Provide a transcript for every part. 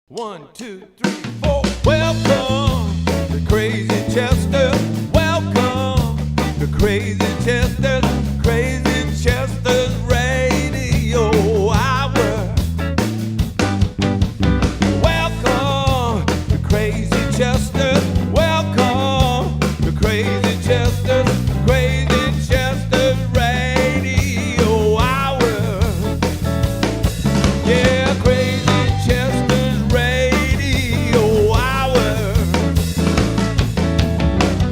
1, 2, 3, 4. Welcome to Crazy Chester. Welcome to Crazy Chester. Crazy Chester's Radio Hour. Welcome to Crazy Chester. Welcome to Crazy Chester. Crazy Chester's Radio Hour. Yeah, Crazy Chester's Radio Hour.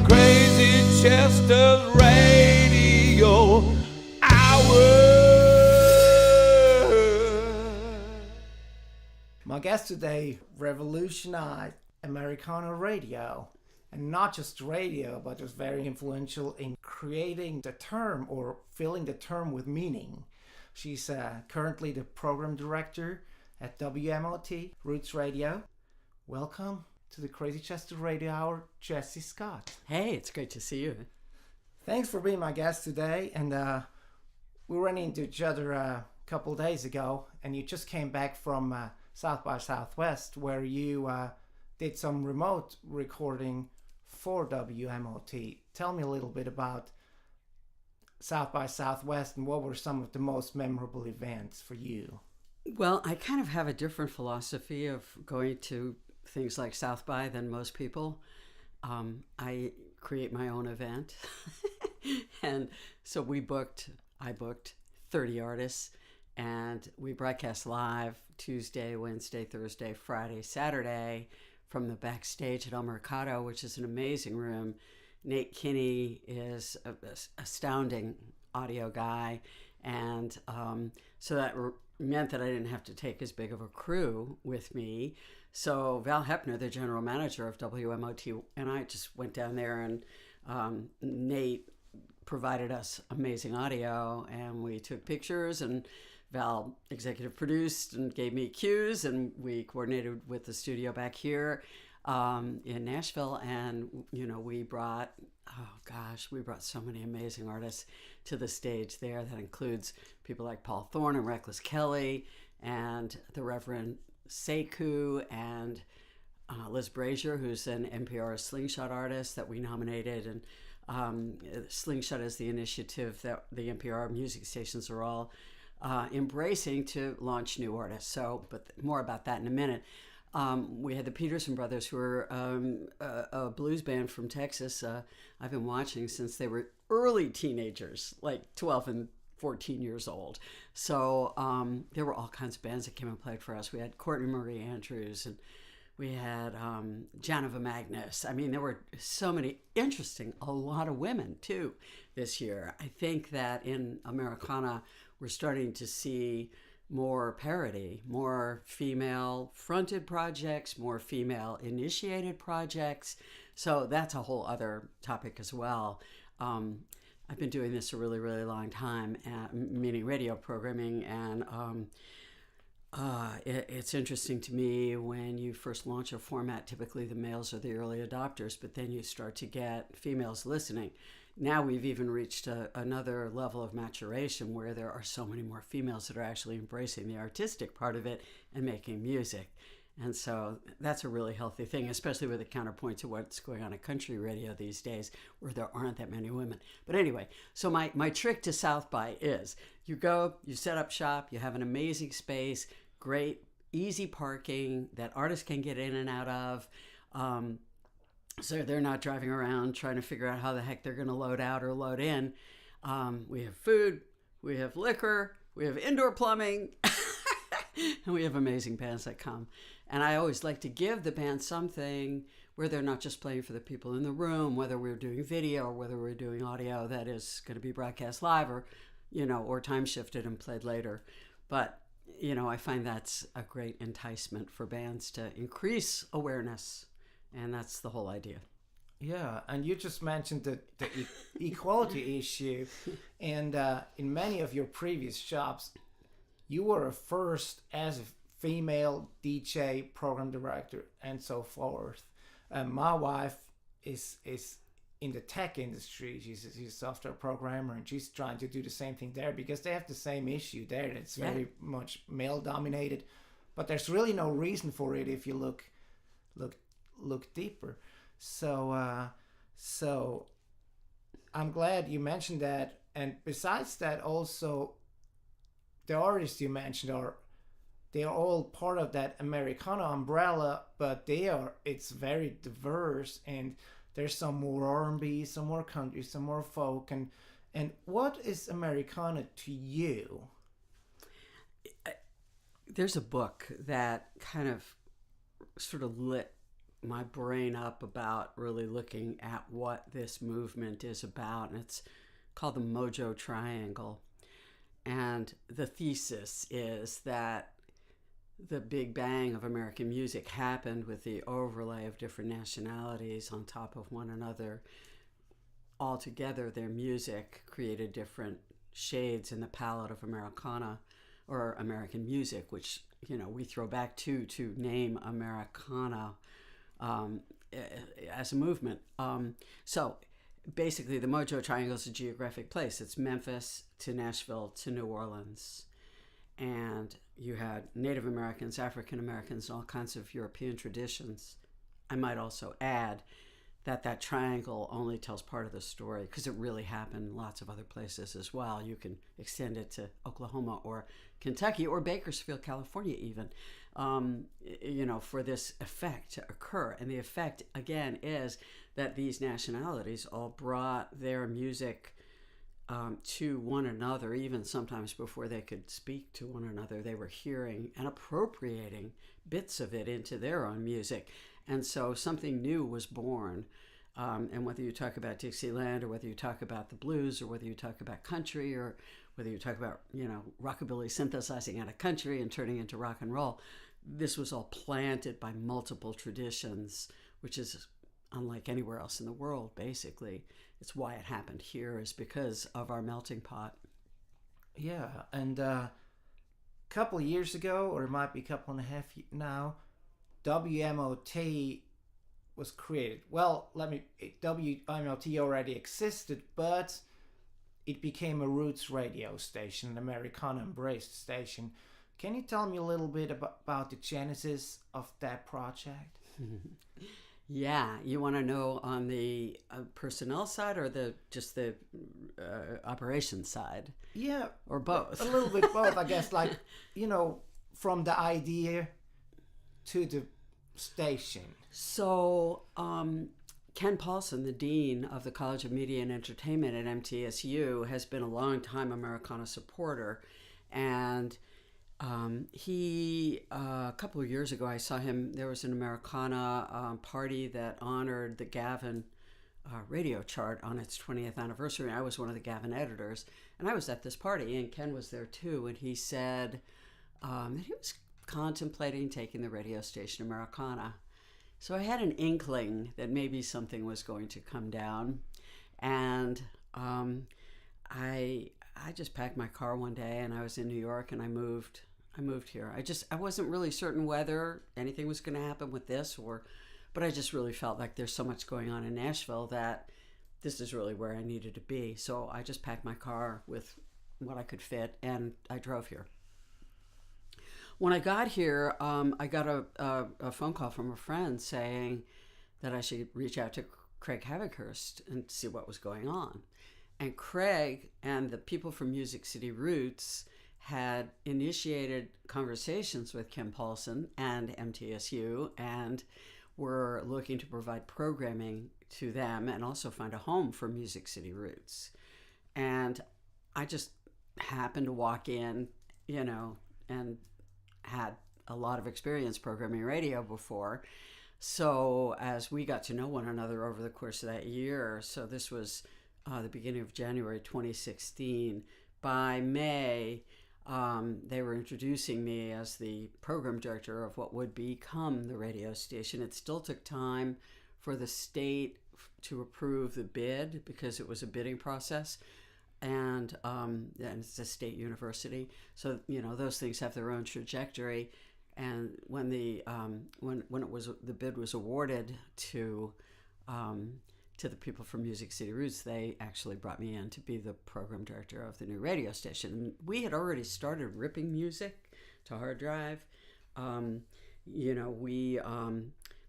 Crazy Chester's Radio Hour. My guest today revolutionized Americana radio, and not just radio, but was very influential in creating the term or filling the term with meaning. She's currently the program director at WMOT Roots Radio. Welcome to the Crazy Chester Radio Hour, Jessie Scott. Hey, it's great to see you. Thanks for being my guest today. And we ran into each other a couple days ago, and you just came back from South by Southwest, where you did some remote recording for WMOT. Tell me a little bit about South by Southwest and what were some of the most memorable events for you? Well, I kind of have a different philosophy of going to things like South by than most people. I create my own event. And so I booked 30 artists, and we broadcast live Tuesday, Wednesday, Thursday, Friday, Saturday from the backstage at El Mercado, which is an amazing room. Nate Kinney is an astounding audio guy, and so that meant that I didn't have to take as big of a crew with me. So Val Hepner, the general manager of WMOT, and I just went down there, and Nate provided us amazing audio, and we took pictures, and Val executive produced and gave me cues, and we coordinated with the studio back here in Nashville, and we brought so many amazing artists to the stage there. That includes people like Paul Thorne and Reckless Kelly, and the Reverend Sekou, and Liz Brazier, who's an NPR Slingshot artist that we nominated. And Slingshot is the initiative that the NPR music stations are all embracing to launch new artists. So, but more about that in a minute. We had the Peterson brothers, who are a blues band from Texas. I've been watching since they were early teenagers, like 12 and 14 years old. So there were all kinds of bands that came and played for us. We had Courtney Marie Andrews, and we had Janova Magnus. I mean, there were so many a lot of women too this year. I think that in Americana, we're starting to see more parity, more female-fronted projects, more female-initiated projects. So that's a whole other topic as well. I've been doing this a really, really long time, meaning radio programming, and it's interesting to me when you first launch a format. Typically the males are the early adopters, but then you start to get females listening. Now we've even reached another level of maturation where there are so many more females that are actually embracing the artistic part of it and making music. And so that's a really healthy thing, especially with a counterpoint to what's going on at country radio these days, where there aren't that many women. But anyway, so my trick to South by is you go, you set up shop, you have an amazing space, great, easy parking that artists can get in and out of. So they're not driving around trying to figure out how the heck they're going to load out or load in. We have food, we have liquor, we have indoor plumbing, and we have amazing bands that come. And I always like to give the band something where they're not just playing for the people in the room, whether we're doing video or whether we're doing audio that is going to be broadcast live or time shifted and played later. But, I find that's a great enticement for bands to increase awareness. And that's the whole idea. Yeah, and you just mentioned the equality issue. And in many of your previous jobs, you were a first as a female DJ, program director, and so forth. My wife is in the tech industry. She's a software programmer, and she's trying to do the same thing there because they have the same issue there. That's very much male dominated. but there's really no reason for it if you look deeper. So I'm glad you mentioned that. And besides that, also the artists you mentioned they're all part of that Americana umbrella, but it's very diverse, and there's some more R&B, some more country, some more folk. And what is Americana to you? There's a book that kind of sort of lit my brain up about really looking at what this movement is about, and it's called the Mojo Triangle. And the thesis is that the Big Bang of American music happened with the overlay of different nationalities on top of one another. Altogether, their music created different shades in the palette of Americana, or American music, which, you know, we throw back to name Americana as a movement. So basically, the Mojo Triangle is a geographic place. It's Memphis to Nashville to New Orleans. And you had Native Americans, African Americans, and all kinds of European traditions. I might also add that triangle only tells part of the story, because it really happened in lots of other places as well. You can extend it to Oklahoma or Kentucky or Bakersfield, California even, you know, for this effect to occur. And the effect, again, is that these nationalities all brought their music to one another, even sometimes before they could speak to one another. They were hearing and appropriating bits of it into their own music. And so something new was born. And whether you talk about Dixieland, or whether you talk about the blues, or whether you talk about country, or whether you talk about, you know, rockabilly synthesizing out of country and turning into rock and roll, this was all planted by multiple traditions, which is unlike anywhere else in the world, basically. It's why it happened here, is because of our melting pot. Yeah, and a couple of years ago, or it might be a couple and a half now, WMOT was created. Well, WMOT already existed, but it became a Roots radio station, an Americana embraced station. Can you tell me a little bit about the genesis of that project? Yeah, you want to know on the personnel side, or just the operations side? Yeah, or both? A little bit both, I guess. Like, you know, from the idea to the station. So, Ken Paulson, the dean of the College of Media and Entertainment at MTSU, has been a long-time Americana supporter, and he a couple of years ago, I saw him. There was an Americana party that honored the Gavin radio chart on its 20th anniversary. I was one of the Gavin editors, and I was at this party, and Ken was there too. And he said that he was contemplating taking the radio station Americana. So I had an inkling that maybe something was going to come down, and I just packed my car one day, and I was in New York, and I moved here. I wasn't really certain whether anything was going to happen with this, but I just really felt like there's so much going on in Nashville that this is really where I needed to be. So I just packed my car with what I could fit, and I drove here. When I got here, I got a phone call from a friend saying that I should reach out to Craig Havikhurst and see what was going on. And Craig and the people from Music City Roots had initiated conversations with Ken Paulson and MTSU, and were looking to provide programming to them and also find a home for Music City Roots. And I just happened to walk in, you know, and had a lot of experience programming radio before. So as we got to know one another over the course of that year, so this was the beginning of January 2016, by May, they were introducing me as the program director of what would become the radio station. It still took time for the state to approve the bid, because it was a bidding process, and it's a state university, so you know those things have their own trajectory. And when the bid was awarded to the people from Music City Roots, they actually brought me in to be the program director of the new radio station. We had already started ripping music to hard drive, We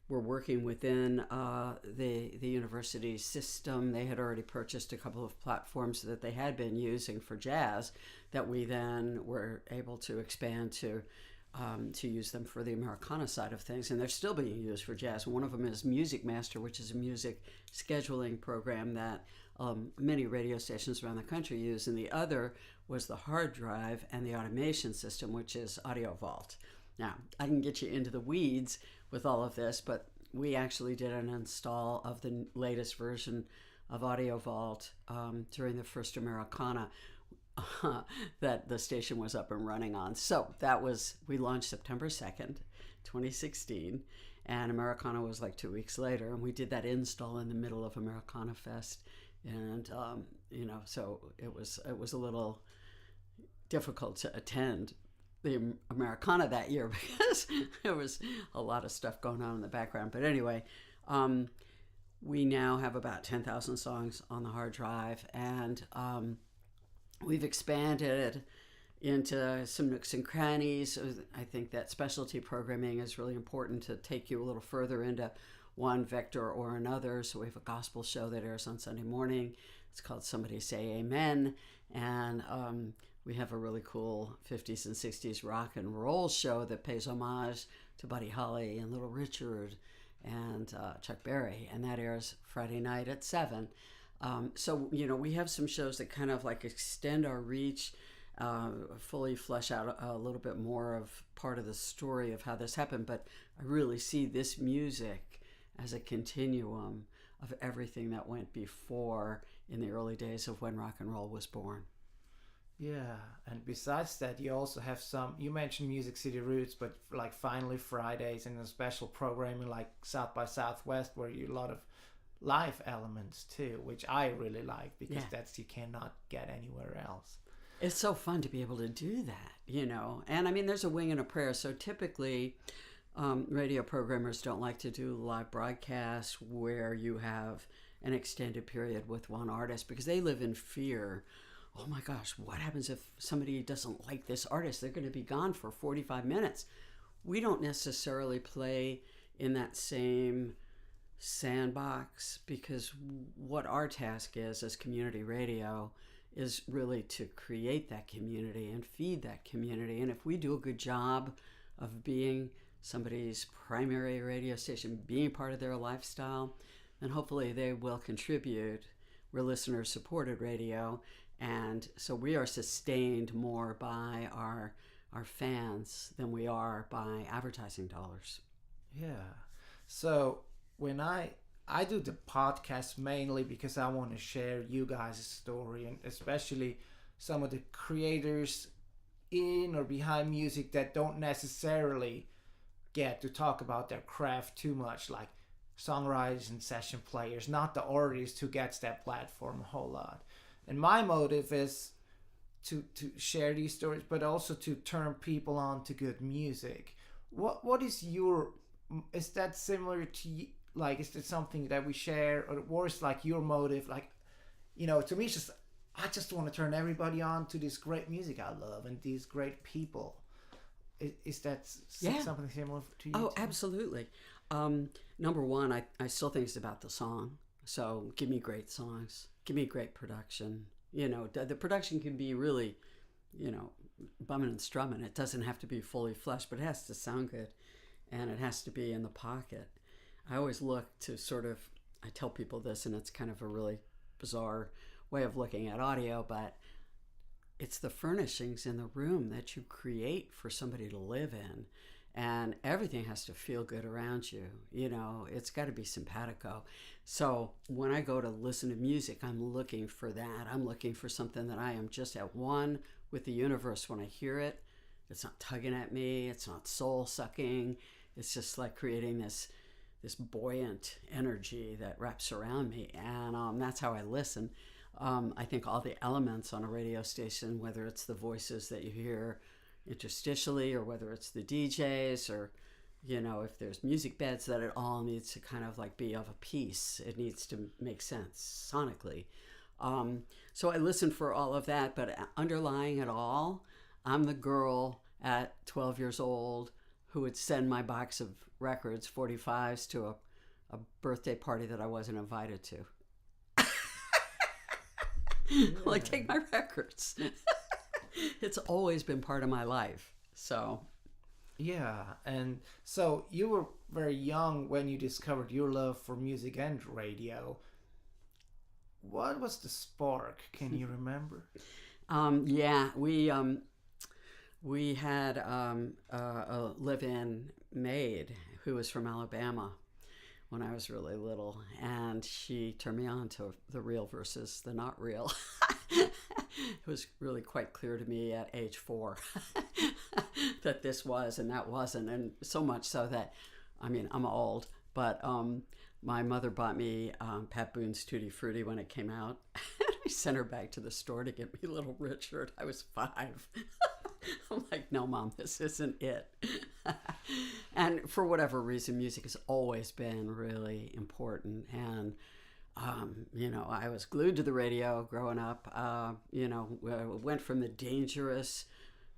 were working within the university system. They had already purchased a couple of platforms that they had been using for jazz that we then were able to expand to use them for the Americana side of things, and they're still being used for jazz. One of them is Music Master, which is a music scheduling program that many radio stations around the country use, and the other was the hard drive and the automation system, which is Audio Vault. Now, I can get you into the weeds with all of this, but we actually did an install of the latest version of Audio Vault during the first Americana that the station was up and running on. So we launched September 2nd, 2016, and Americana was like 2 weeks later, and we did that install in the middle of Americana Fest. And, so it was a little difficult to attend the Americana that year because there was a lot of stuff going on in the background. But anyway, we now have about 10,000 songs on the hard drive, and we've expanded into some nooks and crannies. I think that specialty programming is really important to take you a little further into one vector or another. So we have a gospel show that airs on Sunday morning. It's called Somebody Say Amen. And we have a really cool 50s and 60s rock and roll show that pays homage to Buddy Holly and Little Richard and Chuck Berry. And that airs Friday night at 7. So, we have some shows that kind of like extend our reach, fully flesh out a little bit more of part of the story of how this happened. But I really see this music as a continuum of everything that went before in the early days of when rock and roll was born. Yeah, and besides that, you also have you mentioned Music City Roots, but like Finally Fridays and a special programming like South by Southwest, where you a lot of live elements too, which I really like because you cannot get anywhere else. It's so fun to be able to do that, and I mean, there's a wing and a prayer. So typically radio programmers don't like to do live broadcasts where you have an extended period with one artist because they live in fear. Oh my gosh, what happens if somebody doesn't like this artist? They're going to be gone for 45 minutes. We don't necessarily play in that same sandbox because what our task is as community radio is really to create that community and feed that community. And if we do a good job of being somebody's primary radio station, being part of their lifestyle, then hopefully they will contribute. We're listener-supported radio, and so we are sustained more by our fans than we are by advertising dollars. Yeah. So when I do the podcast mainly because I want to share you guys' story, and especially some of the creators in or behind music that don't necessarily get to talk about their craft too much, like songwriters and session players, not the artist who gets that platform a whole lot. And my motive is to share these stories, but also to turn people on to good music. What is is that similar to, like, is that something that we share, or is like your motive? Like, to me, it's just, I just want to turn everybody on to this great music I love and these great people. Is that something similar to you? Oh, too? Absolutely. Number one, I still think it's about the song. So give me great songs. Give me great production. The production can be really, bumming and strumming. It doesn't have to be fully fleshed, but it has to sound good. And it has to be in the pocket. I always look to I tell people this, and it's kind of a really bizarre way of looking at audio, but it's the furnishings in the room that you create for somebody to live in. And everything has to feel good around you. It's got to be simpatico. So when I go to listen to music, I'm looking for that. I'm looking for something that I am just at one with the universe when I hear it. It's not tugging at me. It's not soul sucking. It's just like creating this buoyant energy that wraps around me. And that's how I listen. I think all the elements on a radio station, whether it's the voices that you hear interstitially or whether it's the DJs or, if there's music beds, that it all needs to kind of like be of a piece. It needs to make sense sonically. So I listen for all of that, but underlying it all, I'm the girl at 12 years old who would send my box of records, 45s, to a birthday party that I wasn't invited to. Like, take my records. It's always been part of my life. So, yeah. And so you were very young when you discovered your love for music and radio. What was the spark? Can you remember? Yeah, we had a live-in maid who was from Alabama when I was really little, and she turned me on to the real versus the not real. It was really quite clear to me at age 4 that this was and that wasn't, and so much so that, I mean, I'm old, but my mother bought me Pat Boone's Tutti Frutti when it came out. I sent her back to the store to get me Little Richard. I was 5. I'm like, no, Mom, this isn't it. And for whatever reason, music has always been really important. And, you know, I was glued to the radio growing up. You know, went from the dangerous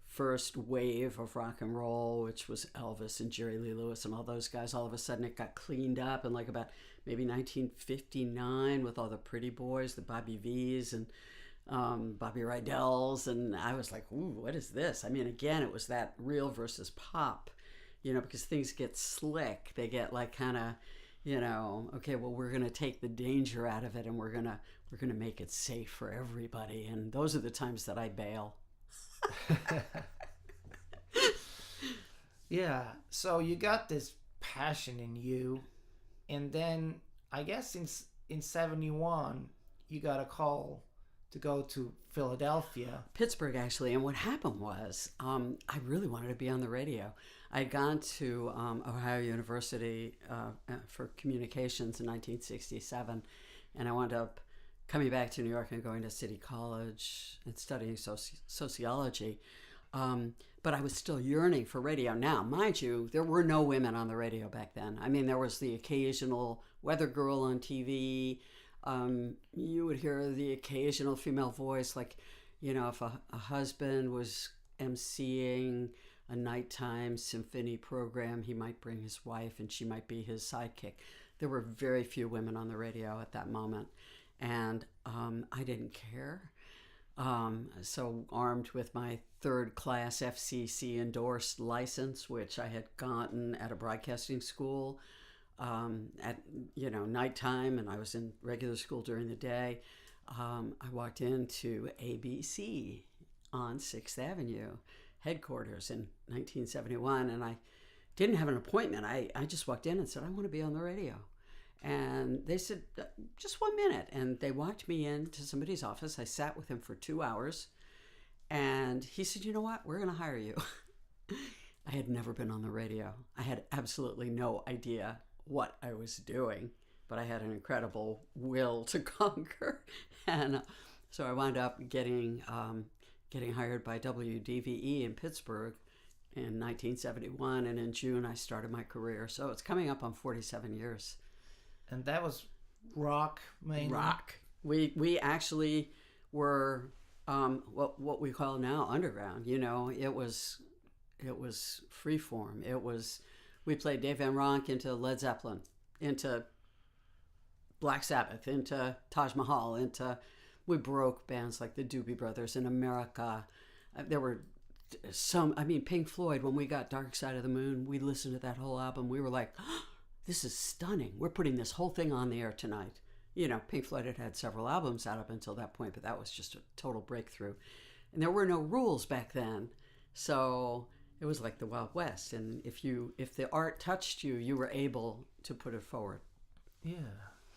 first wave of rock and roll, which was Elvis and Jerry Lee Lewis and all those guys. All of a sudden it got cleaned up in like about maybe 1959 with all the pretty boys, the Bobby V's and Bobby Rydells, and I was like, ooh, what is this? I mean, again, it was that real versus pop, you know, because things get slick. They get like kind of, you know, okay, well, we're going to take the danger out of it and we're going to make it safe for everybody. And those are the times that I bail. Yeah, so you got this passion in you, and then I guess in 71 you got a call to go to Philadelphia. Pittsburgh, actually. And what happened was I really wanted to be on the radio. I had gone to Ohio University for communications in 1967, and I wound up coming back to New York and going to City College and studying sociology. But I was still yearning for radio. Now, mind you, there were no women on the radio back then. I mean, there was the occasional weather girl on TV. You would hear the occasional female voice, like, you know, if a husband was emceeing a nighttime symphony program, he might bring his wife and she might be his sidekick. There were very few women on the radio at that moment, and I didn't care. So armed with my third class FCC endorsed license, which I had gotten at a broadcasting school at, you know, nighttime, and I was in regular school during the day, I walked into ABC on 6th Avenue headquarters in 1971, and I didn't have an appointment. I just walked in and said, I want to be on the radio. And they said, just 1 minute. And they walked me into somebody's office. I sat with him for 2 hours. And he said, you know what? We're going to hire you. I had never been on the radio. I had absolutely no idea what I was doing, but I had an incredible will to conquer. And so I wound up getting hired by WDVE in Pittsburgh in 1971. And in June, I started my career. So it's coming up on 47 years. And that was rock, mainly? Rock. We actually were what we call now underground. You know, it was freeform. We played Dave Van Ronk into Led Zeppelin, into Black Sabbath, into Taj Mahal, we broke bands like the Doobie Brothers in America. There were some, I mean, Pink Floyd, when we got Dark Side of the Moon, we listened to that whole album. We were like, oh, this is stunning. We're putting this whole thing on the air tonight. You know, Pink Floyd had several albums out up until that point, but that was just a total breakthrough. And there were no rules back then. So it was like the Wild West. And if the art touched you, you were able to put it forward. Yeah.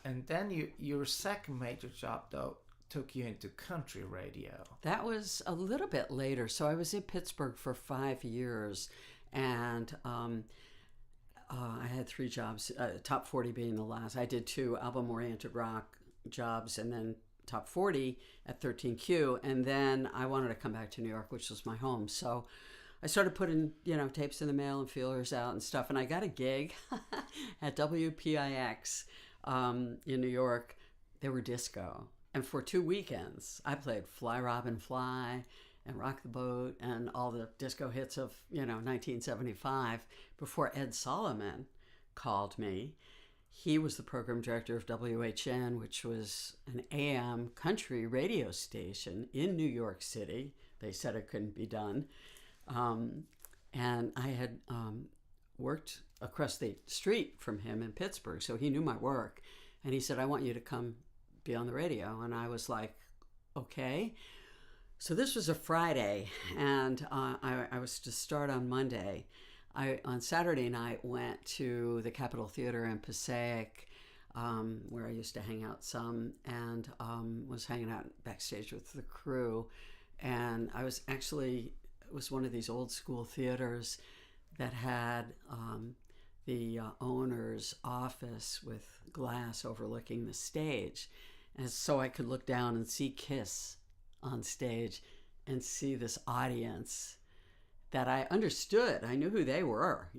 And then your second major job, though, took you into country radio. That was a little bit later. So I was in Pittsburgh for 5 years, and I had 3 jobs, Top 40 being the last. I did 2 album-oriented rock jobs, and then Top 40 at 13Q, and then I wanted to come back to New York, which was my home. So I started putting, tapes in the mail and feelers out and stuff, and I got a gig at WPIX in New York. They were disco. And for 2 weekends, I played Fly Robin Fly and Rock the Boat and all the disco hits of, 1975 before Ed Solomon called me. He was the program director of WHN, which was an AM country radio station in New York City. They said it couldn't be done. And I had worked across the street from him in Pittsburgh, so he knew my work. And he said, I want you to come be on the radio. And I was like, okay. So this was a Friday, and I was to start on Monday. On Saturday night, went to the Capitol Theater in Passaic, where I used to hang out some, and was hanging out backstage with the crew. And I was actually, it was one of these old school theaters that had the owner's office with glass overlooking the stage. And so I could look down and see Kiss on stage and see this audience that I understood. I knew who they were,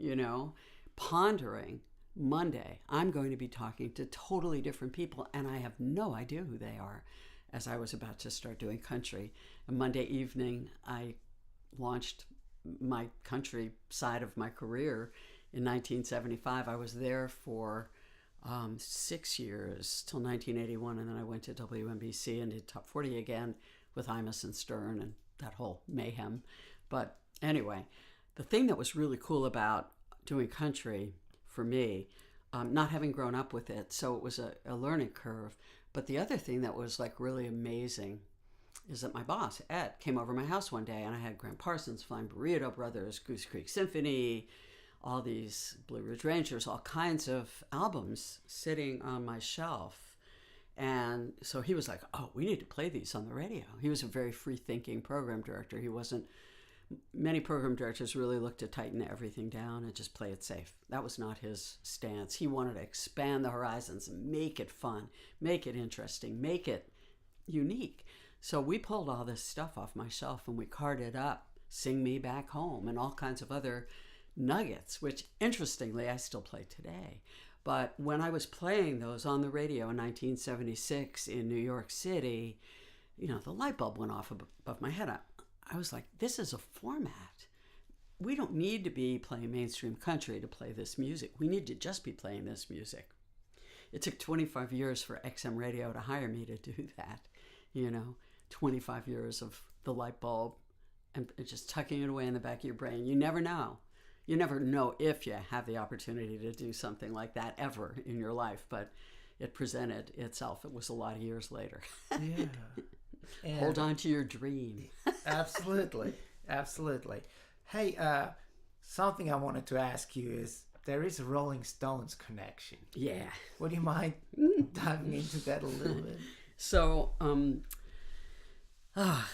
pondering Monday. I'm going to be talking to totally different people, and I have no idea who they are, as I was about to start doing country. And Monday evening, I launched my country side of my career in 1975. I was there for 6 years till 1981, and then I went to WNBC and did Top 40 again with Imus and Stern and that whole mayhem. But anyway, the thing that was really cool about doing country for me, not having grown up with it, so it was a learning curve. But the other thing that was like really amazing is that my boss, Ed, came over my house one day, and I had Graham Parsons, Flying Burrito Brothers, Goose Creek Symphony, all these Blue Ridge Rangers, all kinds of albums sitting on my shelf. And so he was like, oh, we need to play these on the radio. He was a very free-thinking program director. He wasn't, many program directors really look to tighten everything down and just play it safe. That was not his stance. He wanted to expand the horizons and make it fun, make it interesting, make it unique. So we pulled all this stuff off my shelf and we carted up Sing Me Back Home and all kinds of other nuggets, which interestingly I still play today. But when I was playing those on the radio in 1976 in New York City, the light bulb went off above my head. I was like, this is a format. We don't need to be playing mainstream country to play this music. We need to just be playing this music. It took 25 years for XM Radio to hire me to do that. 25 years of the light bulb and just tucking it away in the back of your brain. You never know. You never know if you have the opportunity to do something like that ever in your life, but it presented itself. It was a lot of years later. Yeah. And hold on to your dream. Absolutely. Absolutely. Hey, something I wanted to ask you is, there is a Rolling Stones connection. Yeah. Would you mind diving into that a little bit? So,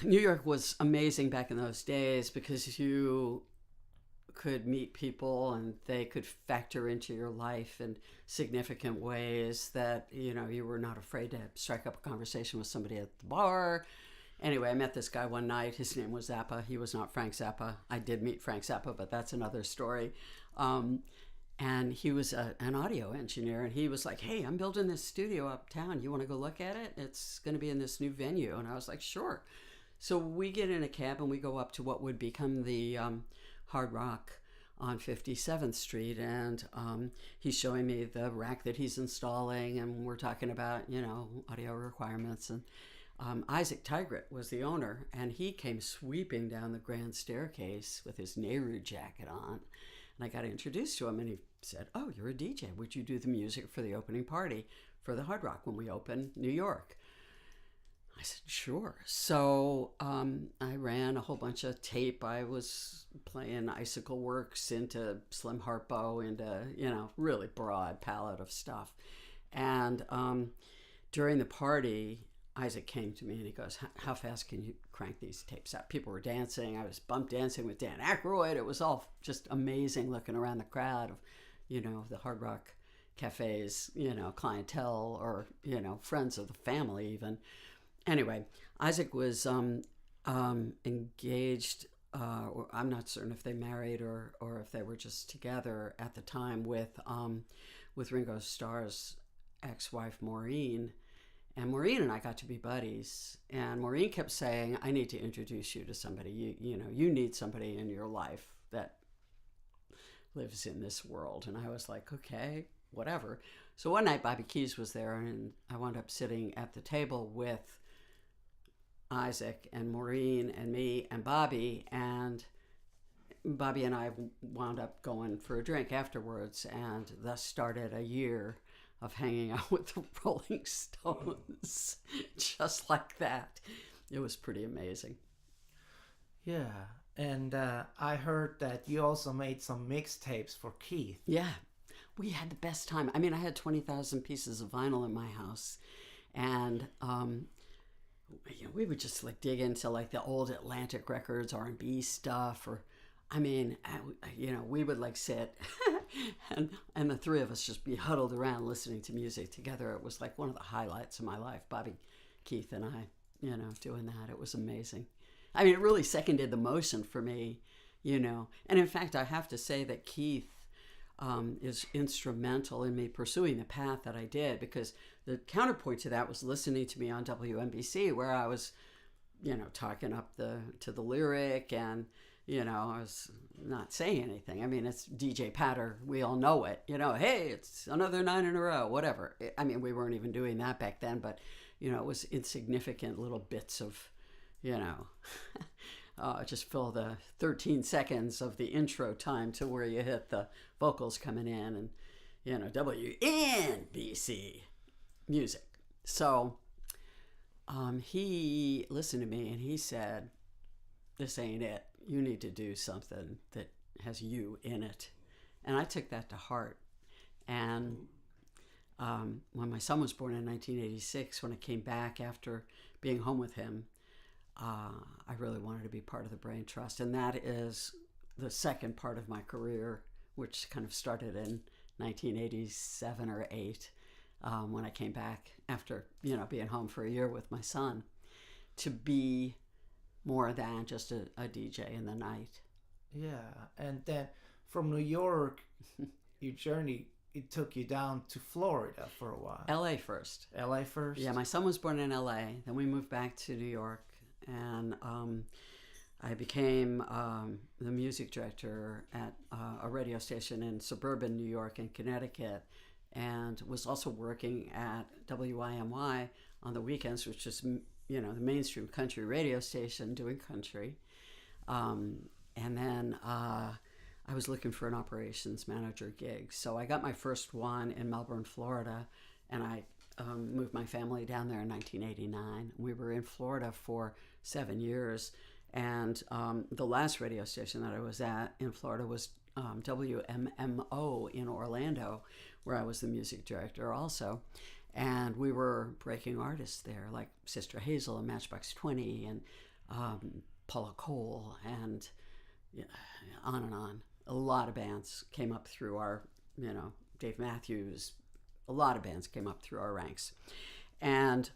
New York was amazing back in those days because you could meet people and they could factor into your life in significant ways that, you were not afraid to strike up a conversation with somebody at the bar. Anyway, I met this guy one night. His name was Zappa. He was not Frank Zappa. I did meet Frank Zappa, but that's another story. And he was an audio engineer, and he was like, hey, I'm building this studio uptown. You want to go look at it? It's going to be in this new venue. And I was like, sure. So we get in a cab and we go up to what would become the Hard Rock on 57th Street, and he's showing me the rack that he's installing, and we're talking about, audio requirements. And Isaac Tigert was the owner, and he came sweeping down the grand staircase with his Nehru jacket on. And I got introduced to him, and he said, oh, you're a DJ. Would you do the music for the opening party for the Hard Rock when we open New York? I said, sure. So I ran a whole bunch of tape. I was playing Icicle Works into Slim Harpo, into, really broad palette of stuff. And during the party, Isaac came to me and he goes, how fast can you crank these tapes out? People were dancing. I was bump dancing with Dan Aykroyd. It was all just amazing looking around the crowd of, the Hard Rock cafes, clientele or, friends of the family even. Anyway, Isaac was engaged, or I'm not certain if they married or if they were just together at the time with Ringo Starr's ex-wife Maureen, And Maureen and I got to be buddies. And Maureen kept saying, I need to introduce you to somebody. You need somebody in your life that lives in this world. And I was like, okay, whatever. So one night Bobby Keys was there, and I wound up sitting at the table with Isaac and Maureen and me and Bobby, and Bobby and I wound up going for a drink afterwards, and thus started a year of hanging out with the Rolling Stones. Just like that. It was pretty amazing. Yeah, and I heard that you also made some mixtapes for Keith. Yeah, we had the best time. I mean, I had 20,000 pieces of vinyl in my house, and we would just like dig into like the old Atlantic Records, R&B stuff, or I mean, we would like sit and the three of us just be huddled around listening to music together. It was like one of the highlights of my life, Bobby, Keith, and I, doing that. It was amazing. I mean, it really seconded the motion for me, And in fact, I have to say that Keith is instrumental in me pursuing the path that I did, because the counterpoint to that was listening to me on WNBC, where I was, talking up to the lyric, and I was not saying anything. I mean, it's DJ Patter. We all know it. Hey, it's another 9 in a row, whatever. I mean, we weren't even doing that back then, but, it was insignificant little bits of, just fill the 13 seconds of the intro time to where you hit the vocals coming in, and, WNBC music. So he listened to me and he said, this ain't it. You need to do something that has you in it. And I took that to heart. And when my son was born in 1986, when I came back after being home with him, I really wanted to be part of the Brain Trust. And that is the second part of my career, which kind of started in 1987 or 8, when I came back after, being home for a year with my son, to be more than just a DJ in the night. Yeah, and then from New York, your journey, it took you down to Florida for a while. LA first. LA first? Yeah, my son was born in LA. Then we moved back to New York, and I became the music director at a radio station in suburban New York and Connecticut, and was also working at WIMY on the weekends, which is the mainstream country radio station doing country. And then I was looking for an operations manager gig. So I got my first one in Melbourne, Florida, and I moved my family down there in 1989. We were in Florida for 7 years. And the last radio station that I was at in Florida was WMMO in Orlando, where I was the music director also. And we were breaking artists there, like Sister Hazel and Matchbox 20 and Paula Cole, and on and on. A lot of bands came up through our, Dave Matthews, a lot of bands came up through our ranks. And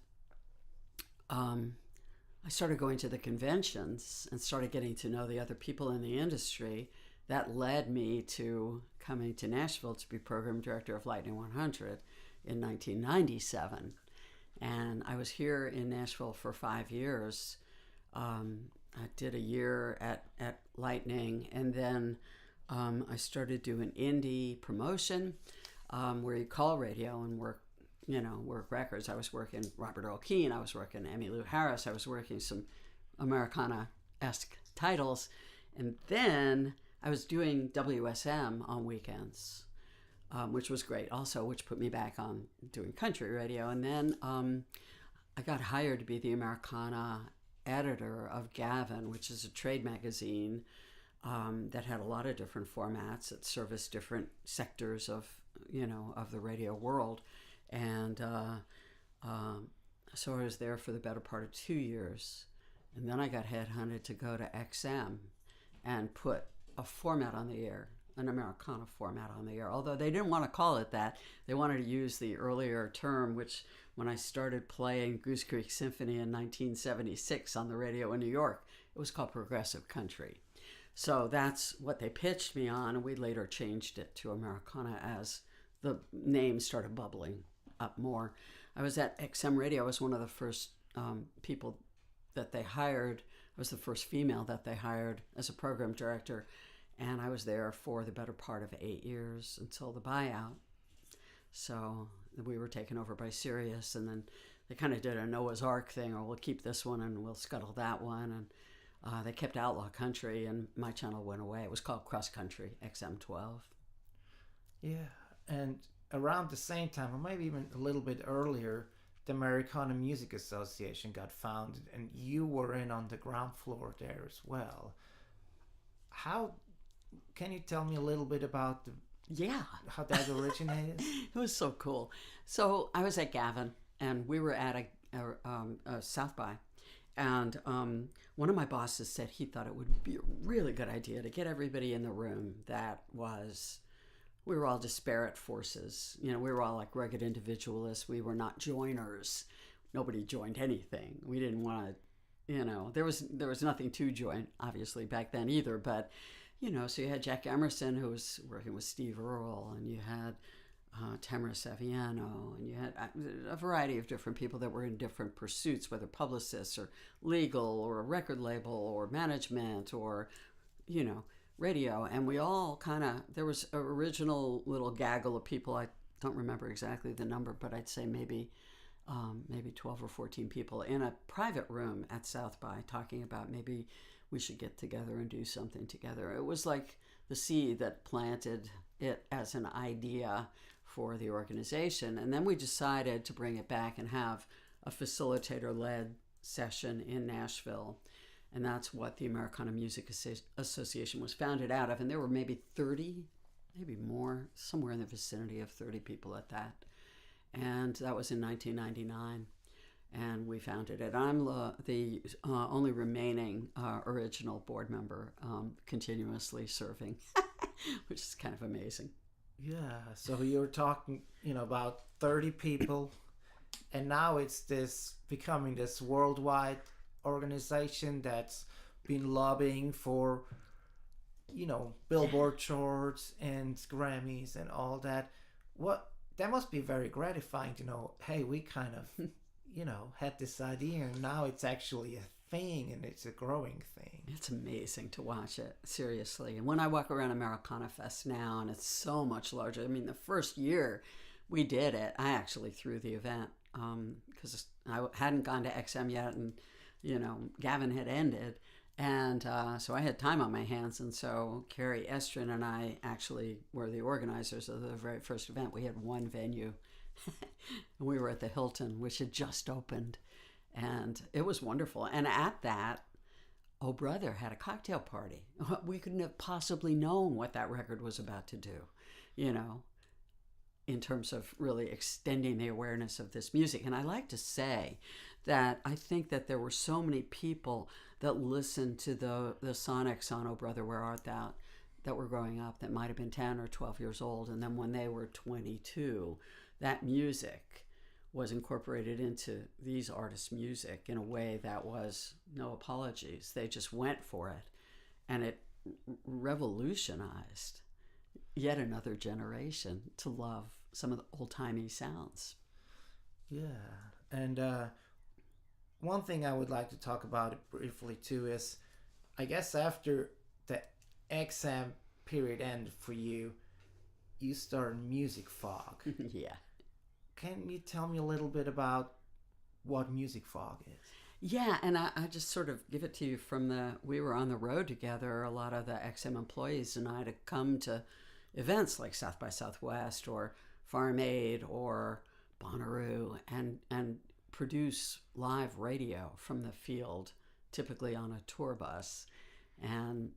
I started going to the conventions and started getting to know the other people in the industry. That led me to coming to Nashville to be program director of Lightning 100 in 1997. And I was here in Nashville for 5 years. I did a year at Lightning, and then I started doing indie promotion, where you call radio and work records. I was working Robert Earl Keen, I was working Emmylou Harris, I was working some Americana-esque titles, and then I was doing WSM on weekends, which was great also, which put me back on doing country radio. And then I got hired to be the Americana editor of Gavin, which is a trade magazine that had a lot of different formats that serviced different sectors of the radio world. And so I was there for the better part of 2 years. And then I got headhunted to go to XM and put a format on the air, an Americana format on the air. Although they didn't want to call it that. They wanted to use the earlier term, which when I started playing Goose Creek Symphony in 1976 on the radio in New York, it was called Progressive Country. So that's what they pitched me on, and we later changed it to Americana as the name started bubbling up more. I was at XM Radio. I was one of the first people that they hired. I was the first female that they hired as a program director, and I was there for the better part of 8 years until the buyout. So we were taken over by Sirius, and then they kind of did a Noah's Ark thing, or we'll keep this one and we'll scuttle that one. And they kept Outlaw Country, and my channel went away. It was called Cross Country, XM12. Yeah, and around the same time, or maybe even a little bit earlier, the Americana Music Association got founded, and you were in on the ground floor there as well. How can you tell me a little bit about how that originated? It was so cool. So I was at Gavin, and we were at a South by, and one of my bosses said he thought it would be a really good idea to get everybody in the room that was, we were all disparate forces. You know, we were all like rugged individualists. We were not joiners. Nobody joined anything. We didn't want to, you know, there was nothing to join, obviously, back then either, but you know, so you had Jack Emerson, who was working with Steve Earle, and you had Tamara Saviano, and you had a variety of different people that were in different pursuits, whether publicists or legal or a record label or management or, you know, radio. And we all kind of, there was an original little gaggle of people. I don't remember exactly the number, but I'd say maybe 12 or 14 people in a private room at South by talking about maybe we should get together and do something together. It was like the seed that planted it as an idea for the organization. And then we decided to bring it back and have a facilitator-led session in Nashville. And that's what the Americana Music Association was founded out of. And there were maybe 30, maybe more, somewhere in the vicinity of 30 people at that. And that was in 1999. And we founded it. I'm the only remaining original board member, continuously serving, which is kind of amazing. Yeah, so you were talking, you know, about 30 people, and now it's becoming this worldwide organization that's been lobbying for, you know, Billboard charts and Grammys and all that. That must be very gratifying to know, hey, we kind of you know, had this idea, and now it's actually a thing, and it's a growing thing. It's amazing to watch it, seriously. And when I walk around Americana Fest now, and it's so much larger. I mean, the first year we did it, I actually threw the event because I hadn't gone to XM yet, and, you know, Gavin had ended. And so I had time on my hands, and so Carrie Estrin and I actually were the organizers of the very first event. We had one venue. And we were at the Hilton, which had just opened, and it was wonderful. And at that, Oh Brother had a cocktail party. We couldn't have possibly known what that record was about to do, you know, in terms of really extending the awareness of this music. And I like to say that I think that there were so many people that listened to the Sonics on Oh Brother, Where Art Thou, that were growing up, that might have been 10 or 12 years old, and then when they were 22, that music was incorporated into these artists' music in a way that was no apologies. They just went for it, and it revolutionized yet another generation to love some of the old-timey sounds. Yeah, and one thing I would like to talk about briefly too is, I guess after the XM period ended for you, you started Music Fog. Yeah. Can you tell me a little bit about what Music Fog is? Yeah, and I just sort of give it to you from we were on the road together, a lot of the XM employees and I, to come to events like South by Southwest or Farm Aid or Bonnaroo and produce live radio from the field, typically on a tour bus. And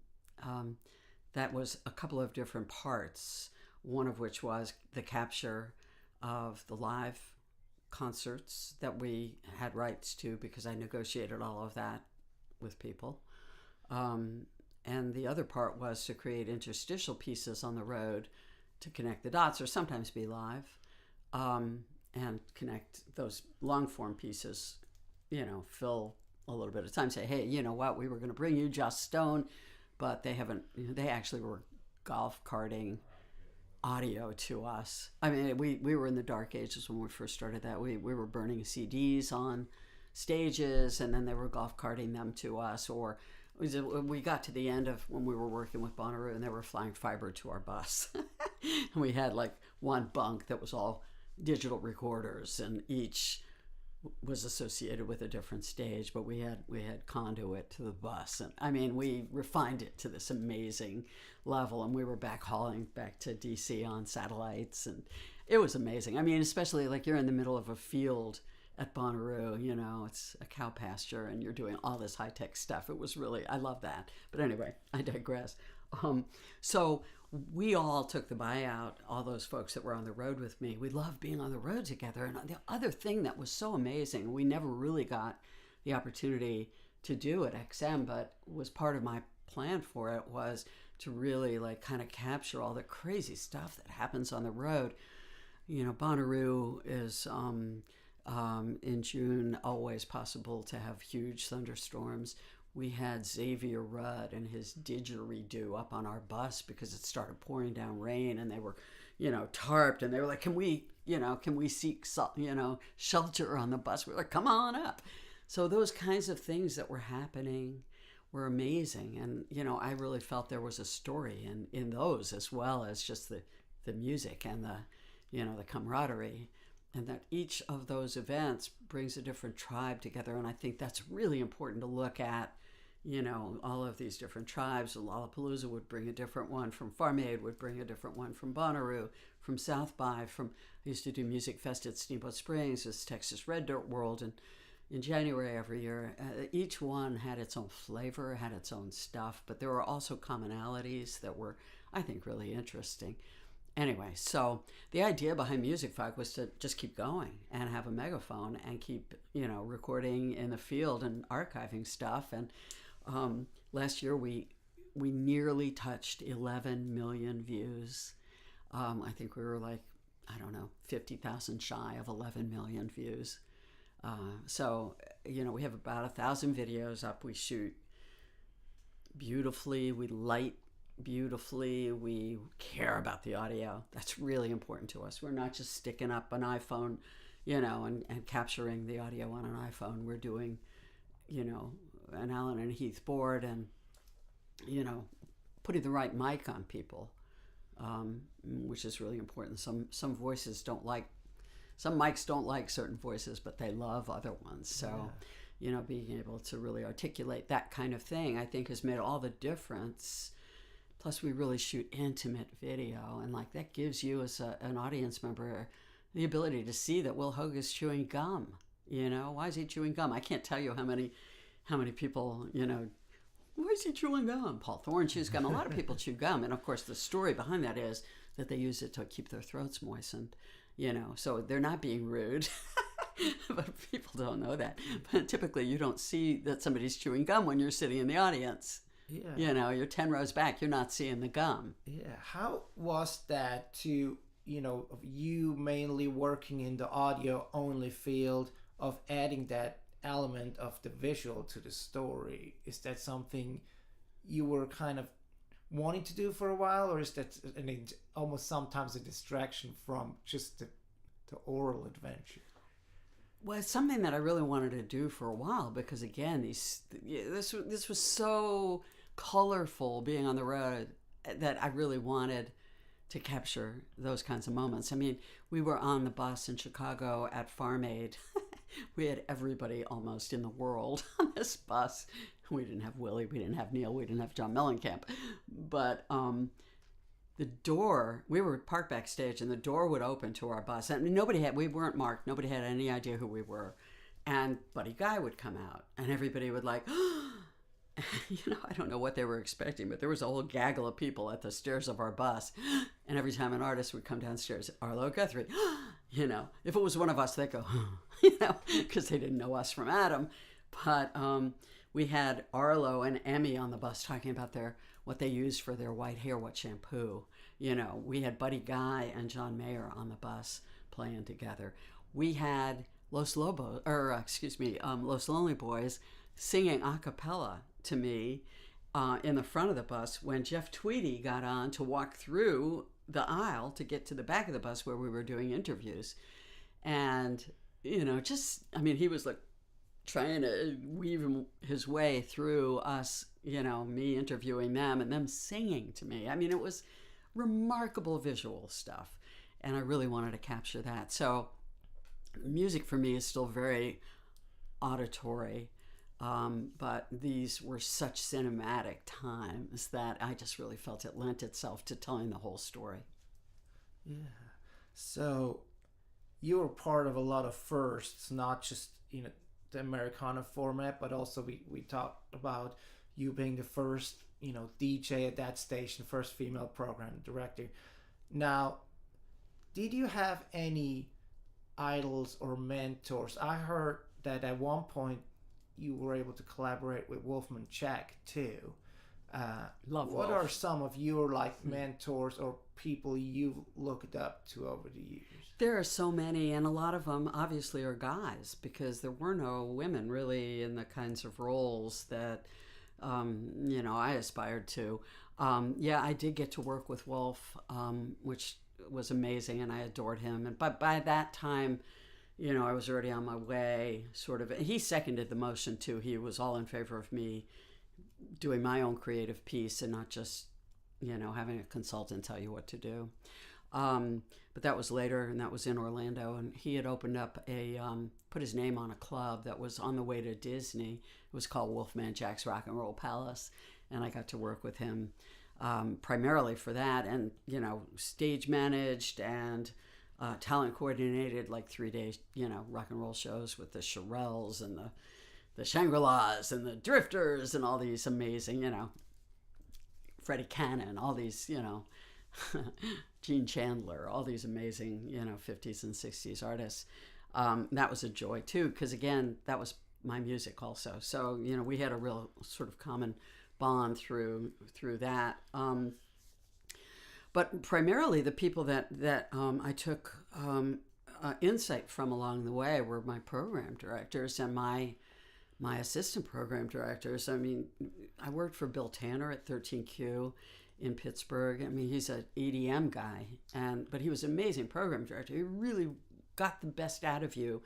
that was a couple of different parts, one of which was the capture of the live concerts that we had rights to, because I negotiated all of that with people. And the other part was to create interstitial pieces on the road to connect the dots, or sometimes be live, and connect those long form pieces, you know, fill a little bit of time, say, hey, you know what, we were going to bring you Just Stone, but they actually were golf carting audio to us. I mean, we were in the dark ages when we first started that. We were burning CDs on stages, and then they were golf carting them to us, or we got to the end of when we were working with Bonnaroo and they were flying fiber to our bus. And we had like one bunk that was all digital recorders, and each was associated with a different stage, but we had conduit to the bus. And I mean, we refined it to this amazing level, and we were backhauling back to DC on satellites, and it was amazing. I mean, especially like you're in the middle of a field at Bonnaroo, you know, it's a cow pasture, and you're doing all this high-tech stuff. It was really, I love that. But anyway, I digress. So we all took the buyout, all those folks that were on the road with me. We loved being on the road together. And the other thing that was so amazing, we never really got the opportunity to do at XM, but was part of my plan for it, was to really like kind of capture all the crazy stuff that happens on the road. You know, Bonnaroo is in June always possible to have huge thunderstorms. We had Xavier Rudd and his didgeridoo up on our bus because it started pouring down rain, and they were, you know, tarped, and they were like, can we seek, shelter on the bus? We're like, come on up. So those kinds of things that were happening were amazing. And, you know, I really felt there was a story in those, as well as just the music and the camaraderie. And that each of those events brings a different tribe together. And I think that's really important to look at, you know, all of these different tribes. Lollapalooza would bring a different one from Farm Aid, would bring a different one from Bonnaroo, from South by, I used to do Music Fest at Steamboat Springs, this Texas Red Dirt World, and in January every year. Each one had its own flavor, had its own stuff, but there were also commonalities that were, I think, really interesting. Anyway, so the idea behind Music Fog was to just keep going and have a megaphone and keep, you know, recording in the field and archiving stuff. And last year we nearly touched 11 million views. I think we were like, I don't know, 50,000 shy of 11 million views. So, you know, we have about 1,000 videos up. We shoot beautifully, we light beautifully, we care about the audio. That's really important to us. We're not just sticking up an iPhone, you know, and capturing the audio on an iPhone. We're doing, you know, an Allen and Heath board and, you know, putting the right mic on people, which is really important. Some voices don't like, some mics don't like certain voices, but they love other ones. So, you know, being able to really articulate that kind of thing, I think, has made all the difference. Plus, we really shoot intimate video, and like that gives you as an audience member the ability to see that Will Hoge is chewing gum. You know, why is he chewing gum? I can't tell you how many people, you know, why is he chewing gum? Paul Thorne chews gum. A lot of people chew gum, and of course, the story behind that is that they use it to keep their throats moistened. You know, so they're not being rude. But people don't know that. But typically, you don't see that somebody's chewing gum when you're sitting in the audience. Yeah. You know, you're 10 rows back, you're not seeing the gum. Yeah. How was that to, you know, you mainly working in the audio only field, of adding that element of the visual to the story? Is that something you were kind of wanting to do for a while, or is that almost sometimes a distraction from just the oral adventure? Well, it's something that I really wanted to do for a while, because again, this was so colorful being on the road that I really wanted to capture those kinds of moments. I mean, we were on the bus in Chicago at Farm Aid. We had everybody almost in the world on this bus. We didn't have Willie, we didn't have Neil, we didn't have John Mellencamp. But the door, we were parked backstage, and the door would open to our bus. And we weren't marked, nobody had any idea who we were. And Buddy Guy would come out, and everybody would like, you know, I don't know what they were expecting, but there was a whole gaggle of people at the stairs of our bus. And every time an artist would come downstairs, Arlo Guthrie, you know, if it was one of us, they'd go, you know, because they didn't know us from Adam. But we had Arlo and Emmy on the bus talking about what they used for their white hair, what shampoo. You know, we had Buddy Guy and John Mayer on the bus playing together. We had Los Lonely Boys singing a cappella to me in the front of the bus when Jeff Tweedy got on to walk through the aisle to get to the back of the bus where we were doing interviews. And, he was like trying to weave his way through us, me interviewing them and them singing to me. It was remarkable visual stuff. And I really wanted to capture that. So music for me is still very auditory. But these were such cinematic times that I just really felt it lent itself to telling the whole story. Yeah. So you were part of a lot of firsts, not just, the Americana format, but also we talked about you being the first, DJ at that station, first female program director. Now, did you have any idols or mentors? I heard that at one point you were able to collaborate with Wolfman Jack too. Love what Wolf. are some of your mentors or people you looked up to over the years? There are so many, and a lot of them obviously are guys, because there were no women really in the kinds of roles that I aspired to. I did get to work with Wolf, which was amazing, and I adored him. But by that time, I was already on my way, sort of. He seconded the motion too. He was all in favor of me doing my own creative piece and not just, having a consultant tell you what to do. But that was later, and that was in Orlando. And he had opened up put his name on a club that was on the way to Disney. It was called Wolfman Jack's Rock and Roll Palace. And I got to work with him primarily for that, and, stage managed and talent coordinated like 3 days, rock and roll shows with the Shirelles and the Shangri-Las and the Drifters and all these amazing, Freddie Cannon, all these, Gene Chandler, all these amazing, 50s and 60s artists. That was a joy too, because again, that was my music also. So, we had a real sort of common bond through that. But primarily the people that I took insight from along the way were my program directors and my assistant program directors. I worked for Bill Tanner at 13Q in Pittsburgh. He's an EDM guy, but he was an amazing program director. He really got the best out of you.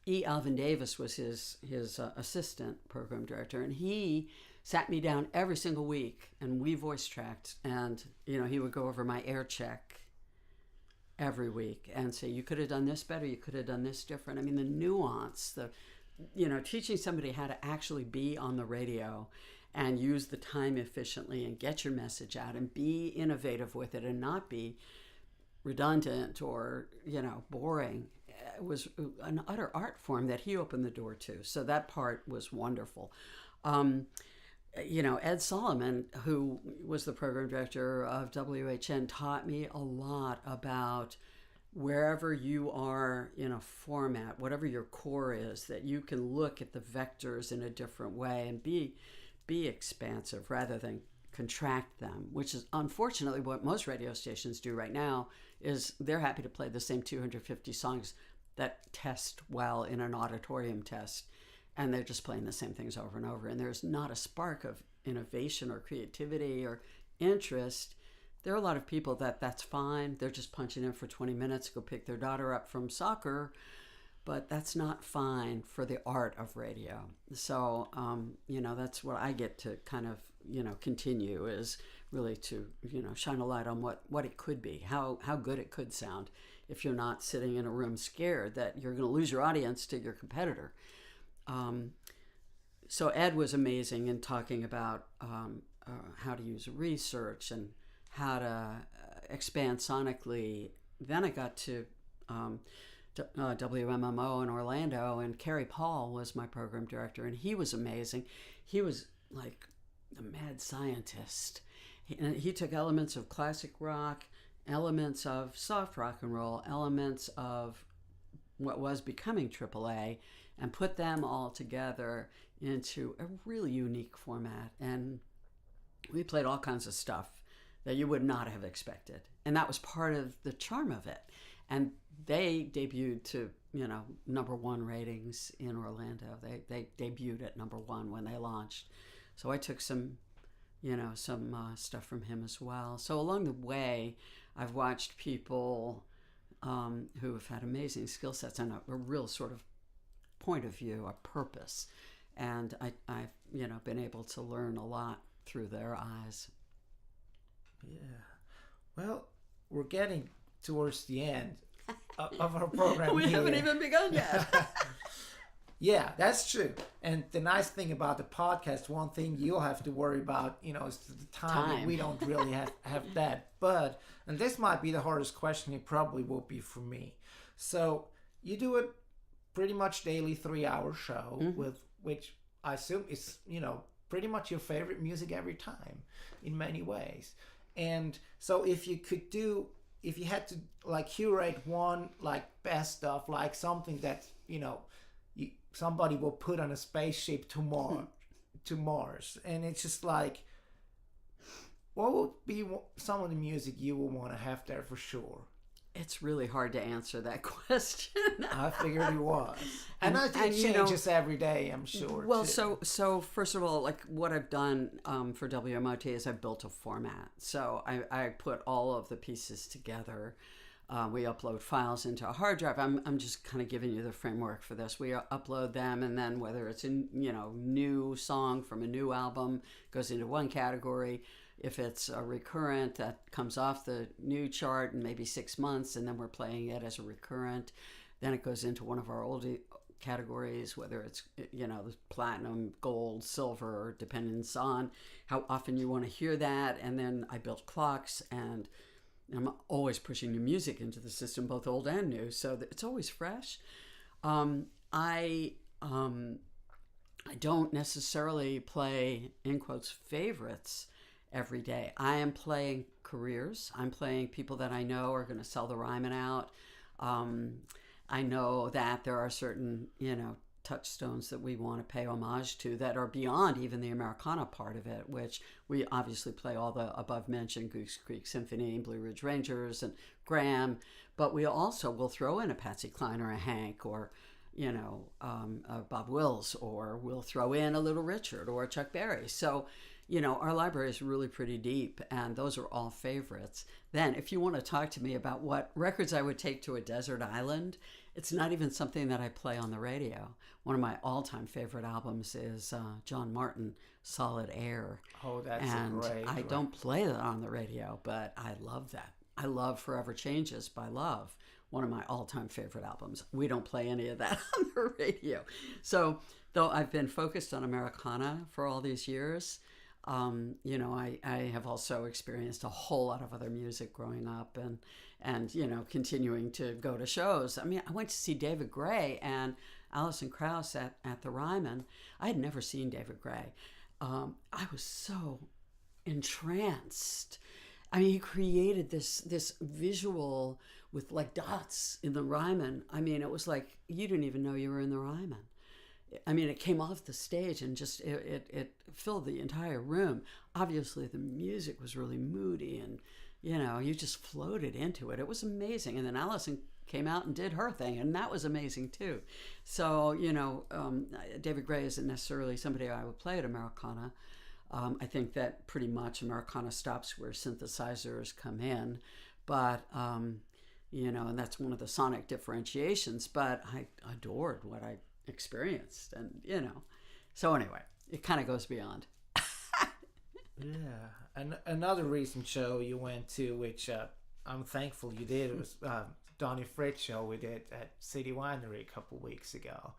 E. Alvin Davis was his assistant program director, and he sat me down every single week, and we voice tracked, and he would go over my air check every week and say, you could have done this better, you could have done this different. The nuance, teaching somebody how to actually be on the radio and use the time efficiently and get your message out and be innovative with it and not be redundant or boring. It was an utter art form that he opened the door to. So that part was wonderful. Ed Solomon, who was the program director of WHN, taught me a lot about wherever you are in a format, whatever your core is, that you can look at the vectors in a different way and be expansive rather than contract them, which is unfortunately what most radio stations do right now. Is they're happy to play the same 250 songs that test well in an auditorium test, and they're just playing the same things over and over, and there's not a spark of innovation or creativity or interest. There are a lot of people that's fine. They're just punching in for 20 minutes, go pick their daughter up from soccer, but that's not fine for the art of radio. So, that's what I get to kind of, continue, is really to, shine a light on what it could be, how good it could sound if you're not sitting in a room scared that you're going to lose your audience to your competitor. So Ed was amazing in talking about how to use research and how to expand sonically. Then I got to WMMO in Orlando, and Kerry Paul was my program director, and he was amazing. He was like a mad scientist. He took elements of classic rock, elements of soft rock and roll, elements of what was becoming AAA, and put them all together into a really unique format. And we played all kinds of stuff that you would not have expected. And that was part of the charm of it. And they debuted to, #1 ratings in Orlando. They debuted at #1 when they launched. So I took some stuff from him as well. So along the way, I've watched people who have had amazing skill sets and a real sort of point of view, a purpose. And I've been able to learn a lot through their eyes. Yeah. Well, we're getting towards the end of our program. We haven't even begun yet. Yeah, that's true. And the nice thing about the podcast, one thing you'll have to worry about, is the time. We don't really have that. But, and this might be the hardest question, it probably will be for me. So you do a pretty much daily 3-hour show with which I assume is, pretty much your favorite music every time in many ways. And so if you had to like curate one like best of like something that, somebody will put on a spaceship to Mars, and it's just like, what would be some of the music you would want to have there for sure? It's really hard to answer that question. I figured it was, and it changes every day, I'm sure. Well, too. so first of all, like what I've done for WMOT is I've built a format. So I put all of the pieces together. We upload files into a hard drive. I'm just kind of giving you the framework for this. We upload them, and then whether it's a new song from a new album goes into one category. If it's a recurrent, that comes off the new chart in maybe 6 months, and then we're playing it as a recurrent. Then it goes into one of our old categories, whether it's platinum, gold, silver, depending on how often you want to hear that. And then I built clocks, and I'm always pushing new music into the system, both old and new, so that it's always fresh. I don't necessarily play, in quotes, favorites every day. I am playing careers. I'm playing people that I know are going to sell the Ryman out. I know that there are certain, touchstones that we want to pay homage to that are beyond even the Americana part of it, which we obviously play all the above mentioned Goose Creek Symphony, Blue Ridge Rangers, and Graham, but we also will throw in a Patsy Cline or a Hank or Bob Wills, or we'll throw in a Little Richard or a Chuck Berry. So our library is really pretty deep, and those are all favorites. Then if you want to talk to me about what records I would take to a desert island, it's not even something that I play on the radio. One of my all-time favorite albums is John Martin, Solid Air. Oh, that's great. I don't play that on the radio, but I love that. I love Forever Changes by Love, one of my all-time favorite albums. We don't play any of that on the radio. So though I've been focused on Americana for all these years, I have also experienced a whole lot of other music growing up and continuing to go to shows. I mean, I went to see David Gray and Alison Krauss at the Ryman. I had never seen David Gray. I was so entranced. I mean, he created this visual with like dots in the Ryman. I mean, it was like you didn't even know you were in the Ryman. I mean, it came off the stage and just it filled the entire room. Obviously, the music was really moody, and you just floated into it. It was amazing. And then Allison came out and did her thing, and that was amazing too. So David Gray isn't necessarily somebody I would play at Americana. I think that pretty much Americana stops where synthesizers come in, but and that's one of the sonic differentiations. But I adored what I experienced, and so anyway, it kind of goes beyond. Yeah, and another recent show you went to, which I'm thankful you did, was Donnie Fritz show we did at City Winery a couple weeks ago.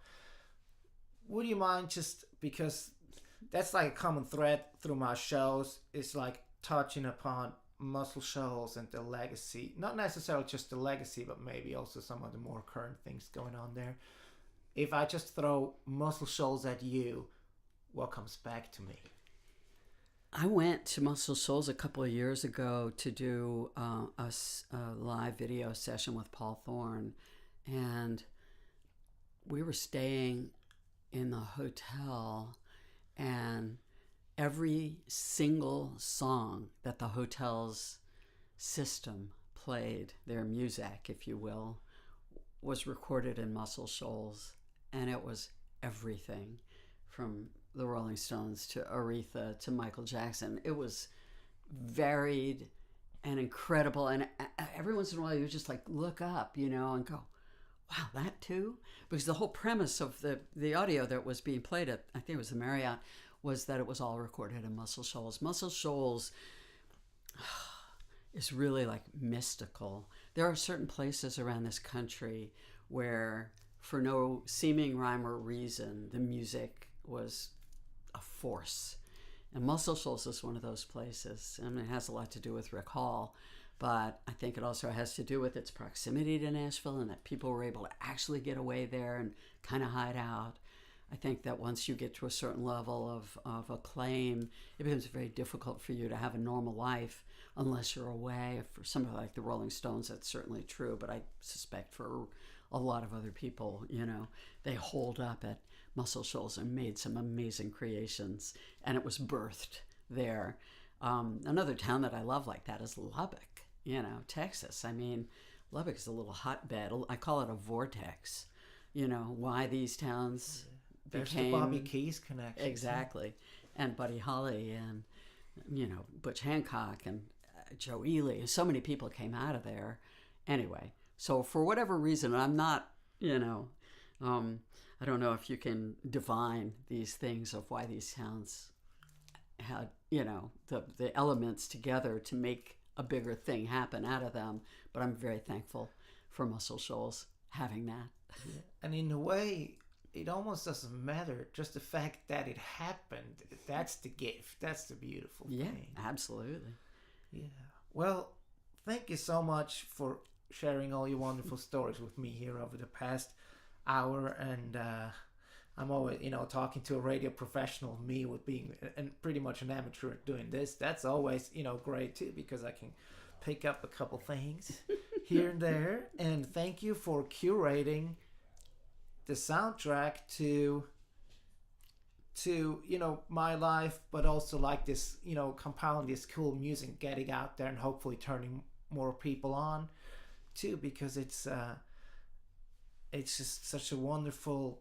Would you mind, just because that's like a common thread through my shows, it's like touching upon Muscle Shoals and the legacy, not necessarily just the legacy, but maybe also some of the more current things going on there. If I just throw Muscle Shoals at you, what comes back to me? I went to Muscle Shoals a couple of years ago to do a live video session with Paul Thorne, and we were staying in the hotel, and every single song that the hotel's system played, their music, if you will, was recorded in Muscle Shoals, and it was everything from the Rolling Stones to Aretha to Michael Jackson. It was varied and incredible. And every once in a while you just like look up, you know, and go, wow, that too? Because the whole premise of the audio that was being played at, I think it was the Marriott, was that it was all recorded in Muscle Shoals. Muscle Shoals is really like mystical. There are certain places around this country where, for no seeming rhyme or reason, the music was a force. And Muscle Shoals is one of those places. And it has a lot to do with Rick Hall, but I think it also has to do with its proximity to Nashville and that people were able to actually get away there and kind of hide out. I think that once you get to a certain level of acclaim, it becomes very difficult for you to have a normal life unless you're away. For somebody like the Rolling Stones, that's certainly true, but I suspect for a lot of other people, you know, they holed up at Muscle Shoals and made some amazing creations, and it was birthed there. Another town that I love like that is Lubbock, you know, Texas. I mean, Lubbock is a little hotbed. I call it a vortex, you know, why these towns became... There's the Bobby Keys connection. Exactly. And Buddy Holly and, you know, Butch Hancock and Joe Ely. So many people came out of there. Anyway, so for whatever reason, I'm not, you know, I don't know if you can divine these things of why these towns had, you know, the elements together to make a bigger thing happen out of them. But I'm very thankful for Muscle Shoals having that. Yeah. And in a way, it almost doesn't matter. Just the fact that it happened, that's the gift. That's the beautiful thing. Yeah, absolutely. Yeah. Well, thank you so much for sharing all your wonderful stories with me here over the past hour. And I'm always, you know, talking to a radio professional, me with being and pretty much an amateur at doing this. That's always, you know, great too, because I can pick up a couple things here and there. And thank you for curating the soundtrack to you know, my life, but also like this, you know, compiling this cool music, getting out there and hopefully turning more people on too, because it's just such a wonderful...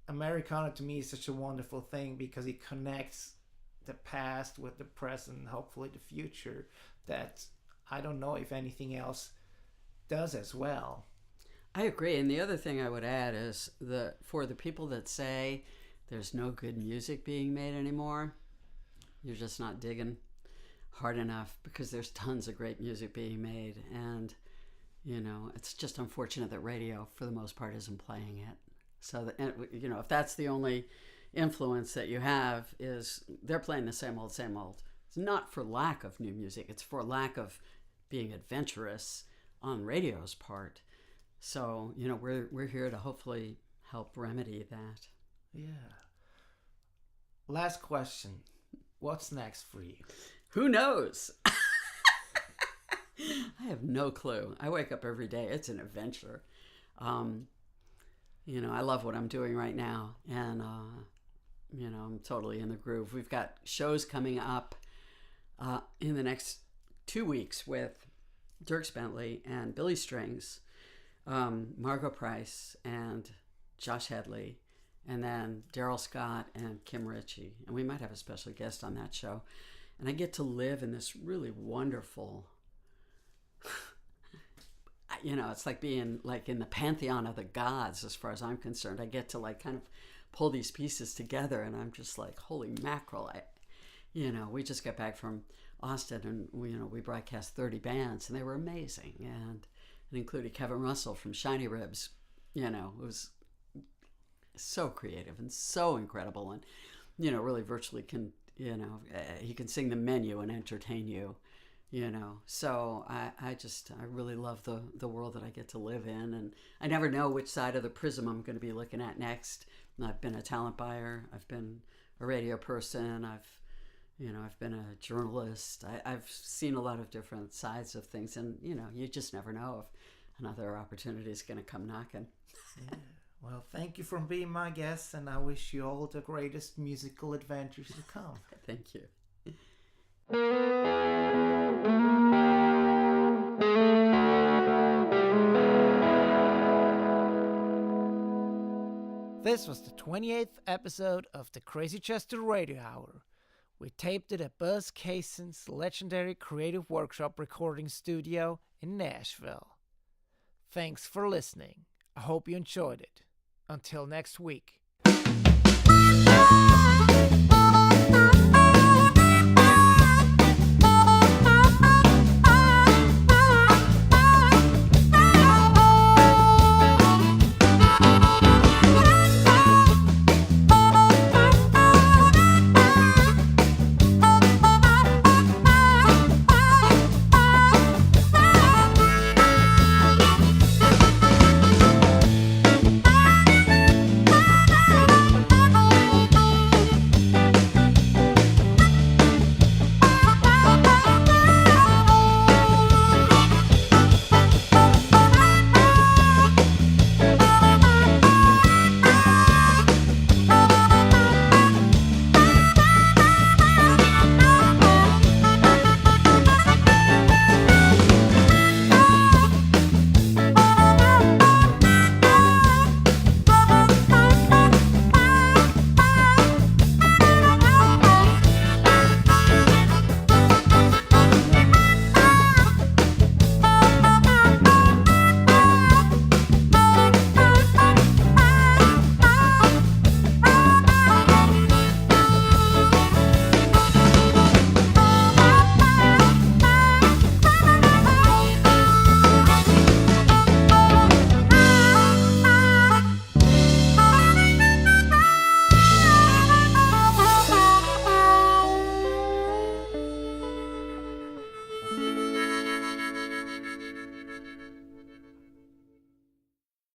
Americana to me is such a wonderful thing because it connects the past with the present and hopefully the future that I don't know if anything else does as well. I agree. And the other thing I would add is for the people that say there's no good music being made anymore, you're just not digging hard enough, because there's tons of great music being made. And, you know, it's just unfortunate that radio, for the most part, isn't playing it. So, you know, if that's the only influence that you have, is they're playing the same old, same old. It's not for lack of new music. It's for lack of being adventurous on radio's part. So, you know, we're here to hopefully help remedy that. Yeah. Last question. What's next for you? Who knows? I have no clue. I wake up every day. It's an adventure. You know, I love what I'm doing right now. And, you know, I'm totally in the groove. We've got shows coming up in the next 2 weeks with Dierks Bentley and Billy Strings, Margot Price and Josh Headley, and then Daryl Scott and Kim Ritchie. And we might have a special guest on that show. And I get to live in this really wonderful... You know, it's like being like in the pantheon of the gods as far as I'm concerned. I get to like kind of pull these pieces together, and I'm just like, holy mackerel. You know, we just got back from Austin, and we broadcast 30 bands, and they were amazing. And it included Kevin Russell from Shiny Ribs. You know, it was so creative and so incredible, and, you know, really virtually can, you know, he can sing the menu and entertain you. You know, so I really love the world that I get to live in, and I never know which side of the prism I'm going to be looking at next. And I've been a talent buyer, I've been a radio person, I've been a journalist. I've seen a lot of different sides of things, and, you know, you just never know if another opportunity is going to come knocking. Yeah. Well, thank you for being my guest, and I wish you all the greatest musical adventures to come. Thank you. This was the 28th episode of the Crazy Chester Radio Hour. We taped it at Buzz Cason's legendary Creative Workshop recording studio in Nashville. Thanks for listening. I hope you enjoyed it. Until next week.